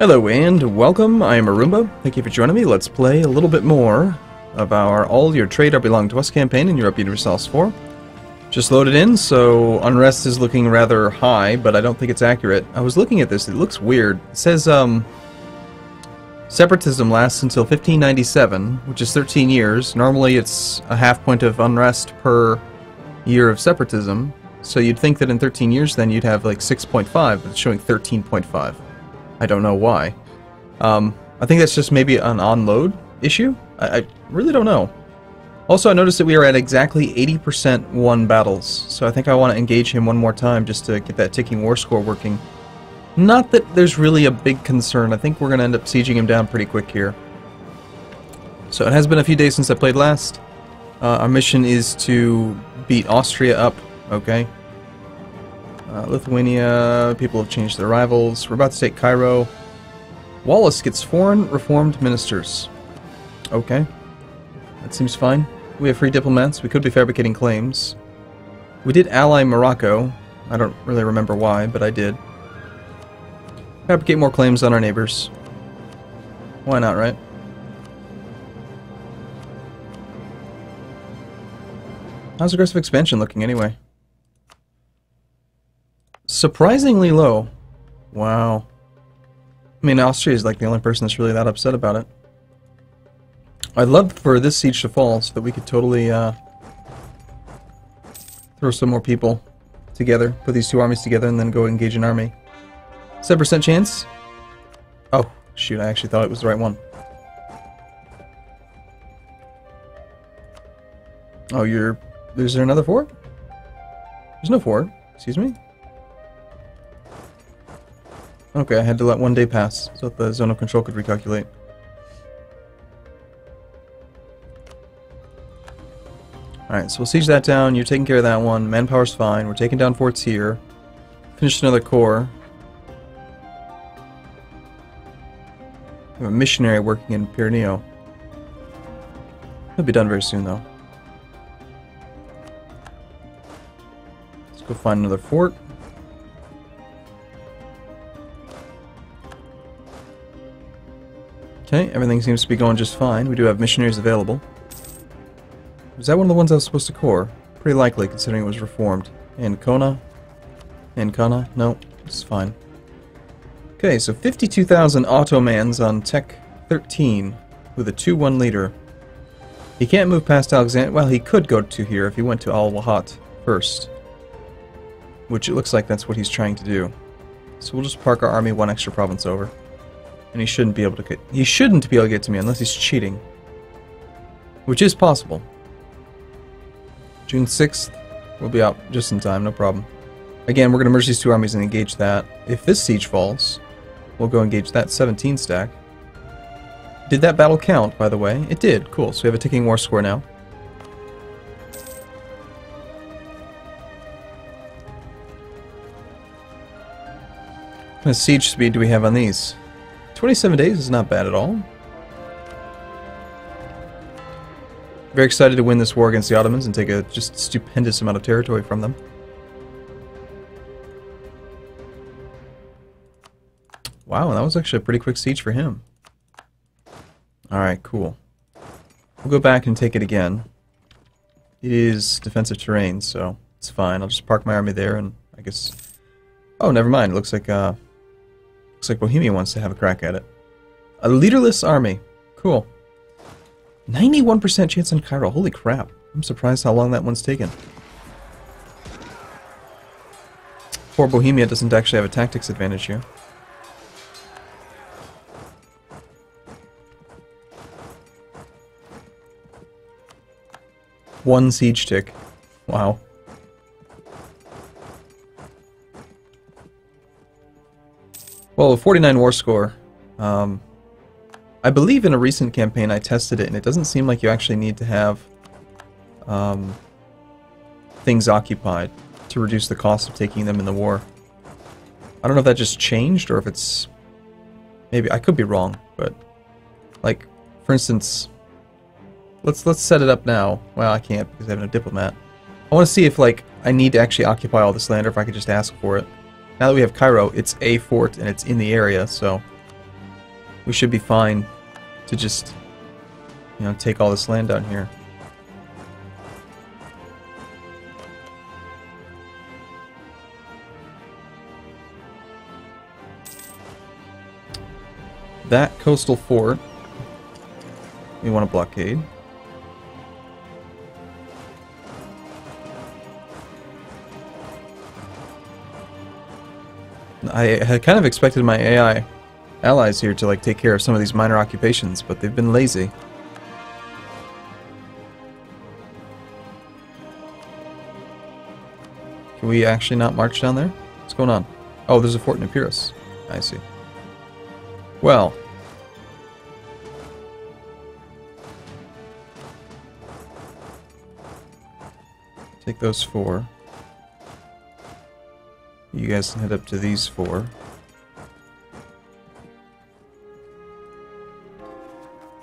Hello and welcome, I am Arumba. Thank you for joining me. Let's play a little bit more of our All Your Trade Are Belong to Us campaign in Europa Universalis IV. Just loaded in, so unrest is looking rather high, but I don't think it's accurate. I was looking at this, it looks weird. It says, separatism lasts until 1597, which is 13 years. Normally it's a half point of unrest per year of separatism, so you'd think that in 13 years then you'd have like 6.5, but it's showing 13.5. I don't know why. I think that's just maybe an on-load issue? I really don't know. Also, I noticed that we are at exactly 80% won battles, so I think I want to engage him one more time just to get that ticking war score working. Not that there's really a big concern. I think we're going to end up sieging him down pretty quick here. So it has been a few days since I played last. Our mission is to beat Austria up. Okay. Lithuania, people have changed their rivals. We're about to take Cairo. Wallace gets foreign reformed ministers. Okay. That seems fine. We have free diplomats. We could be fabricating claims. We did ally Morocco. I don't really remember why, but I did. Fabricate more claims on our neighbors. Why not, right? How's aggressive expansion looking anyway? Surprisingly low. Wow. I mean, Austria is like the only person that's really that upset about it. I'd love for this siege to fall so that we could totally throw some more people together, put these two armies together, and then go engage an army. 7% chance? Oh, shoot, I actually thought it was the right one. Oh, is there another fort? There's no fort. Excuse me? Okay, I had to let one day pass so that the zone of control could recalculate. Alright, so we'll siege that down. You're taking care of that one. Manpower's fine. We're taking down forts here. Finished another corps. We have a missionary working in Pyreneo. He'll be done very soon, though. Let's go find another fort. Okay, everything seems to be going just fine. We do have missionaries available. Was that one of the ones I was supposed to core? Pretty likely, considering it was reformed. Ancona? No, it's fine. Okay, so 52,000 Ottomans on Tech 13 with a 2-1 leader. He can't move past Alexander. Well, he could go to here if he went to Al-Wahat first. Which it looks like that's what he's trying to do. So we'll just park our army one extra province over. And he shouldn't be able to get to me unless he's cheating. Which is possible. June 6th, we'll be out just in time, no problem. Again, we're going to merge these two armies and engage that. If this siege falls, we'll go engage that 17 stack. Did that battle count, by the way? It did. Cool. So we have a ticking war score now. What kind of siege speed do we have on these? 27 days is not bad at all. Very excited to win this war against the Ottomans and take a just stupendous amount of territory from them. Wow, that was actually a pretty quick siege for him. Alright, cool. We'll go back and take it again. It is defensive terrain, so it's fine. I'll just park my army there and I guess... Oh, never mind. It looks like Bohemia wants to have a crack at it. A leaderless army. Cool. 91% chance on Cairo. Holy crap. I'm surprised how long that one's taken. Poor Bohemia doesn't actually have a tactics advantage here. One siege tick. Wow. Well, a 49 war score. I believe in a recent campaign I tested it, and it doesn't seem like you actually need to have things occupied to reduce the cost of taking them in the war. I don't know if that just changed, or if it's... Maybe, I could be wrong, but... Like, for instance... Let's set it up now. Well, I can't, because I have no diplomat. I want to see if, like, I need to actually occupy all this land, or if I could just ask for it. Now that we have Cairo, it's a fort, and it's in the area, so... we should be fine to just, you know, take all this land down here. That coastal fort, we want to blockade. I had kind of expected my AI allies here to like take care of some of these minor occupations, but they've been lazy. Can we actually not march down there? What's going on? Oh, there's a fort in Epirus. I see. Well. Take those 4. You guys can head up to these 4.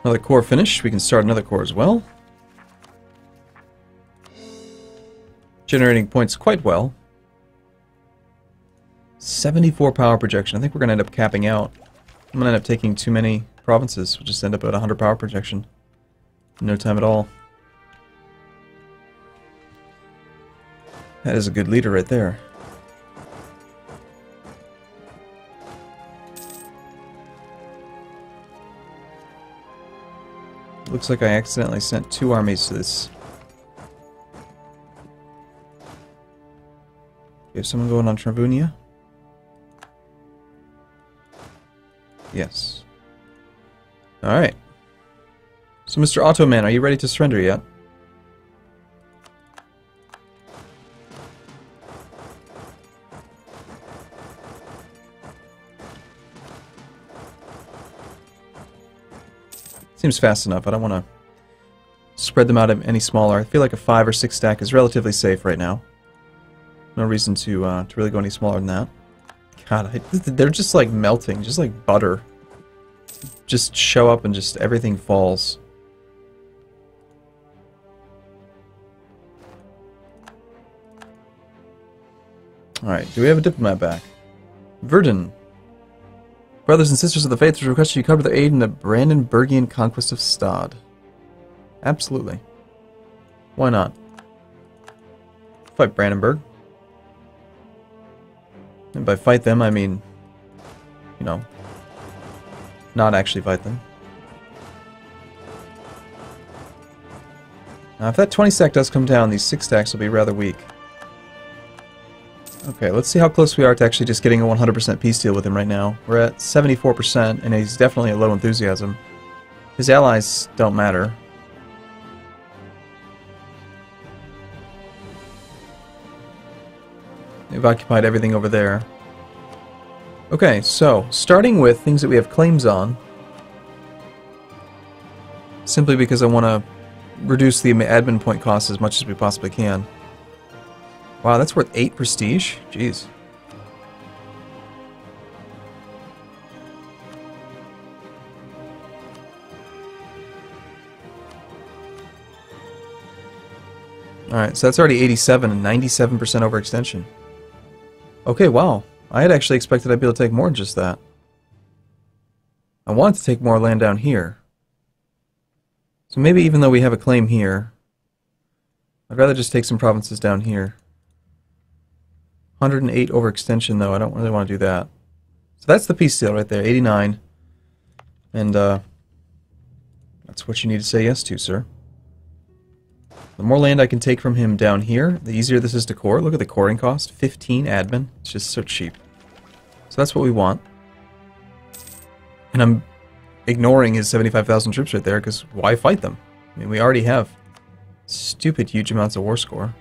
Another core finished. We can start another core as well. Generating points quite well. 74 power projection. I think we're going to end up capping out. I'm going to end up taking too many provinces. We'll just end up at 100 power projection. In no time at all. That is a good leader right there. Looks like I accidentally sent 2 armies to this. We have someone going on Travunia? Yes. Alright. So Mr. Ottoman, are you ready to surrender yet? Seems fast enough. I don't want to spread them out any smaller. I feel like a 5 or 6 stack is relatively safe right now. No reason to really go any smaller than that. God, they're just like melting, just like butter. Just show up and just everything falls. Alright, do we have a diplomat back? Verdun. Brothers and sisters of the faith request you cover their aid in the Brandenburgian conquest of Stad. Absolutely. Why not? Fight Brandenburg. And by fight them, I mean, you know, not actually fight them. Now, if that 20 stack does come down, these 6 stacks will be rather weak. Okay, let's see how close we are to actually just getting a 100% peace deal with him right now. We're at 74%, and he's definitely at low enthusiasm. His allies don't matter. They've occupied everything over there. Okay, so, starting with things that we have claims on, simply because I want to reduce the admin point cost as much as we possibly can. Wow, that's worth 8 prestige? Jeez. Alright, so that's already 87 and 97% overextension. Okay, wow. I had actually expected I'd be able to take more than just that. I wanted to take more land down here. So maybe even though we have a claim here, I'd rather just take some provinces down here. 108 overextension though, I don't really want to do that. So that's the peace deal right there, 89. And that's what you need to say yes to, sir. The more land I can take from him down here, the easier this is to core. Look at the coring cost, 15 admin. It's just so cheap. So that's what we want. And I'm ignoring his 75,000 troops right there, because why fight them? I mean, we already have stupid huge amounts of war score.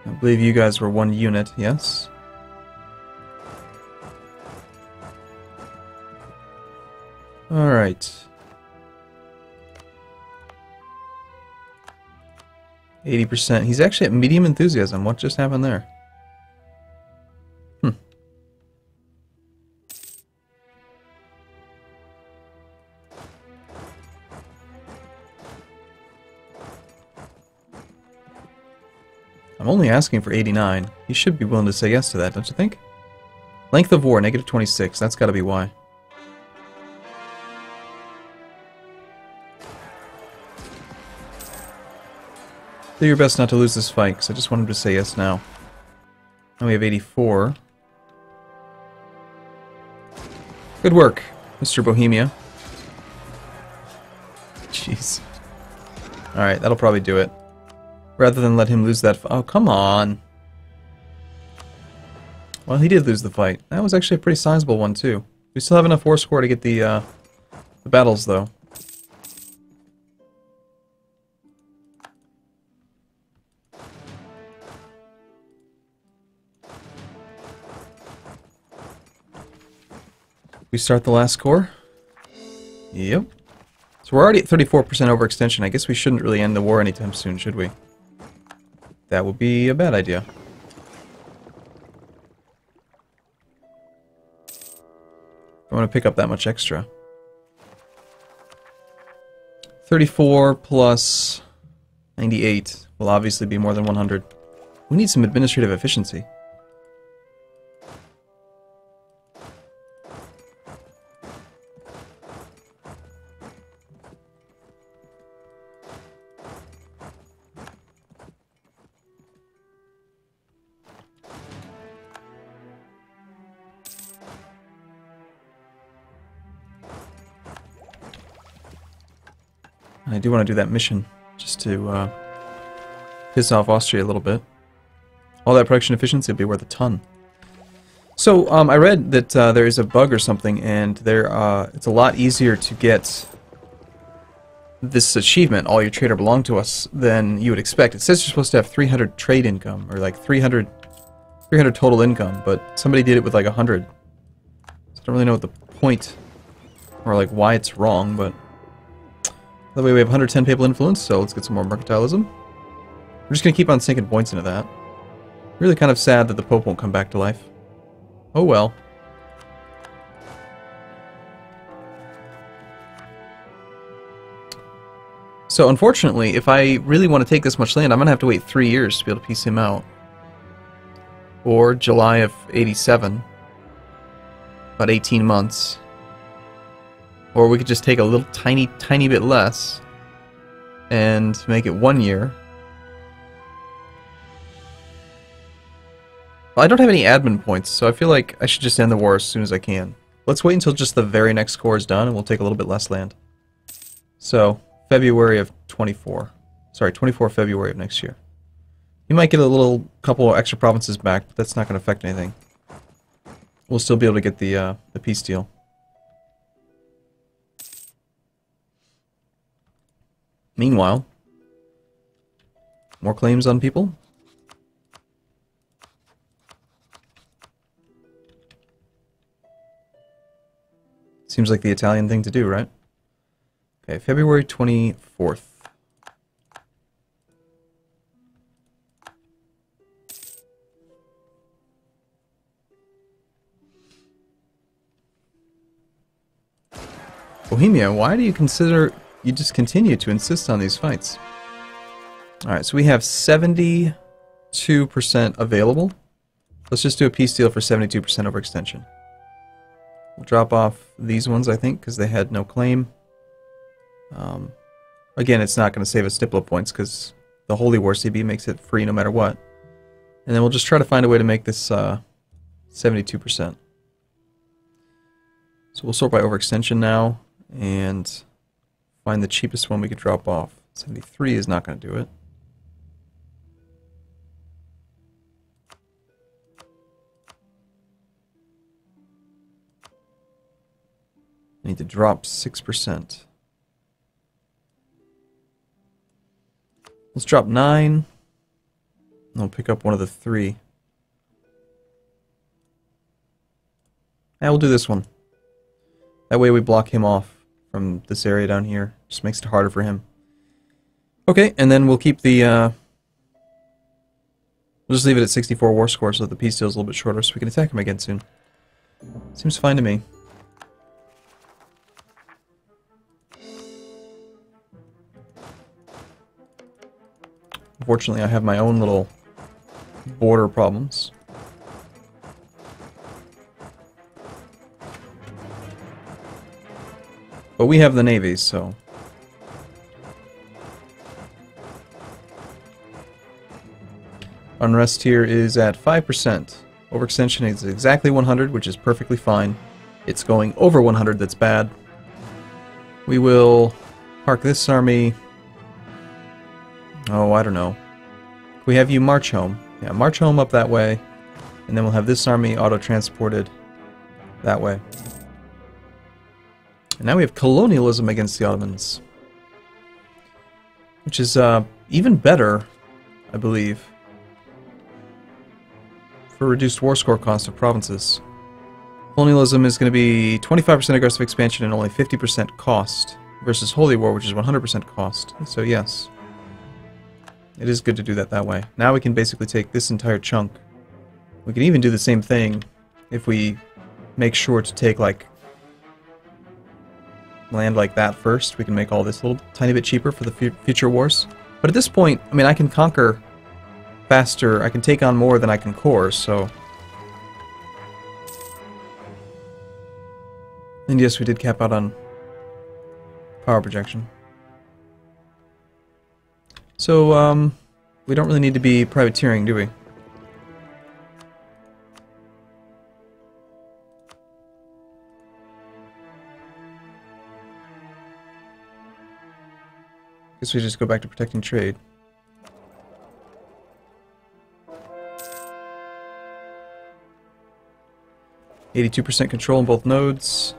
I believe you guys were 1 unit, yes? Alright. 80%. He's actually at medium enthusiasm. What just happened there? I'm only asking for 89. He should be willing to say yes to that, don't you think? Length of war, negative 26. That's gotta be why. Do your best not to lose this fight, because I just want him to say yes now. Now we have 84. Good work, Mr. Bohemia. Jeez. Alright, that'll probably do it. Rather than let him lose that oh, come on! Well, he did lose the fight. That was actually a pretty sizable one, too. We still have enough war score to get the battles, though. We start the last core. Yep. So we're already at 34% overextension. I guess we shouldn't really end the war anytime soon, should we? That would be a bad idea. I want to pick up that much extra. 34 plus 98 will obviously be more than 100. We need some administrative efficiency. I do want to do that mission, just to piss off Austria a little bit. All that production efficiency will be worth a ton. So, I read that there is a bug or something, and it's a lot easier to get this achievement, all your trade or belong to us, than you would expect. It says you're supposed to have 300 trade income, or like 300 total income, but somebody did it with like 100. So I don't really know what the point, or like why it's wrong, but... That way we have 110 papal influence, so let's get some more mercantilism. We're just going to keep on sinking points into that. Really kind of sad that the Pope won't come back to life. Oh well. So unfortunately, if I really want to take this much land, I'm going to have to wait 3 years to be able to piece him out. Or July of 87. About 18 months. Or we could just take a little tiny bit less and make it 1 year. Well, I don't have any admin points, so I feel like I should just end the war as soon as I can. Let's wait until just the very next core is done, and we'll take a little bit less land. So, February of 24. Sorry, 24 February of next year. You might get a couple extra provinces back, but that's not going to affect anything. We'll still be able to get the peace deal. Meanwhile, more claims on people. Seems like the Italian thing to do, right? Okay, February 24th. Bohemia, why do you just continue to insist on these fights? Alright, so we have 72% available. Let's just do a peace deal for 72% overextension. We'll drop off these ones, I think, because they had no claim. Again, it's not going to save us Diplo points, because the Holy War CB makes it free no matter what. And then we'll just try to find a way to make this 72%. So we'll sort by overextension now, and find the cheapest one we could drop off. 73 is not going to do it. I need to drop 6%. Let's drop 9. And I'll pick up one of the 3. And we'll do this one. That way we block him off from this area down here. Just makes it harder for him. Okay, and then we'll keep the... we'll just leave it at 64 war score so that the peace deal is a little bit shorter so we can attack him again soon. Seems fine to me. Unfortunately, I have my own little border problems. But we have the navies, so... Unrest here is at 5%. Overextension is exactly 100, which is perfectly fine. It's going over 100 that's bad. We will park this army... Oh, I don't know. We have you march home. Yeah, march home up that way. And then we'll have this army auto-transported that way. And now we have colonialism against the Ottomans. Which is even better, I believe, for reduced war score cost of provinces. Colonialism is going to be 25% aggressive expansion and only 50% cost, versus Holy War, which is 100% cost. So yes, it is good to do that way. Now we can basically take this entire chunk. We can even do the same thing if we make sure to take, like, land like that first. We can make all this a little tiny bit cheaper for the future wars. But at this point, I mean, I can conquer faster. I can take on more than I can core, so... And yes, we did cap out on power projection. So, we don't really need to be privateering, do we? Guess we just go back to protecting trade. %82 control in both nodes.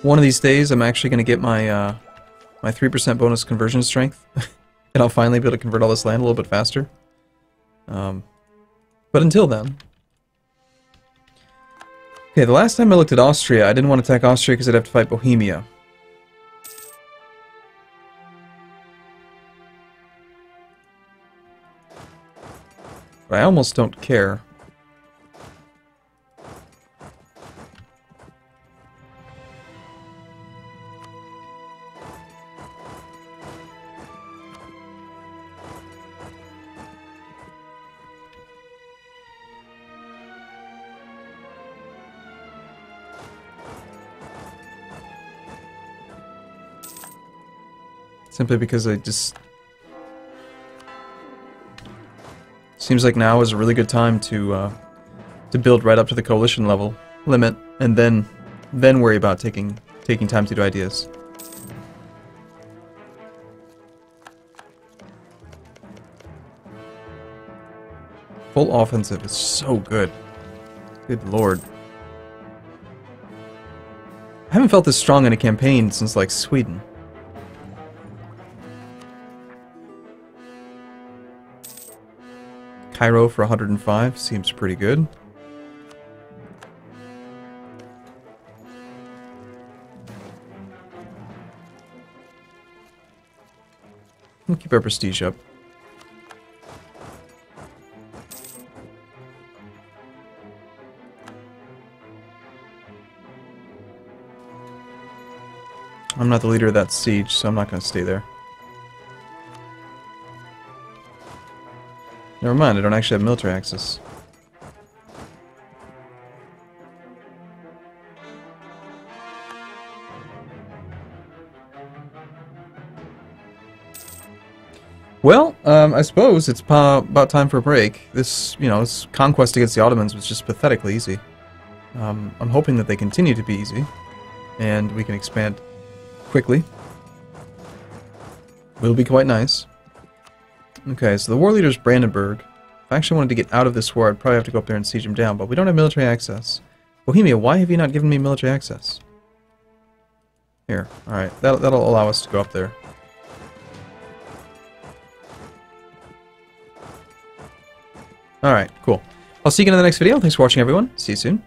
One of these days, I'm actually going to get my my 3% bonus conversion strength, and I'll finally be able to convert all this land a little bit faster. But until then... Okay, the last time I looked at Austria, I didn't want to attack Austria because I'd have to fight Bohemia. But I almost don't care. Simply because I just... Seems like now is a really good time to build right up to the coalition level limit, and then worry about taking time to do ideas. Full offensive is so good. Good lord. I haven't felt this strong in a campaign since, like, Sweden. Cairo for 105 seems pretty good. We'll keep our prestige up. I'm not the leader of that siege, so I'm not going to stay there. Never mind, I don't actually have military access. Well, I suppose it's about time for a break. This, you know, this conquest against the Ottomans was just pathetically easy. I'm hoping that they continue to be easy, and we can expand quickly. It'll be quite nice. Okay, so the war leader is Brandenburg. If I actually wanted to get out of this war, I'd probably have to go up there and siege him down, but we don't have military access. Bohemia, why have you not given me military access? Here, alright, that'll allow us to go up there. Alright, cool. I'll see you again in the next video. Thanks for watching, everyone. See you soon.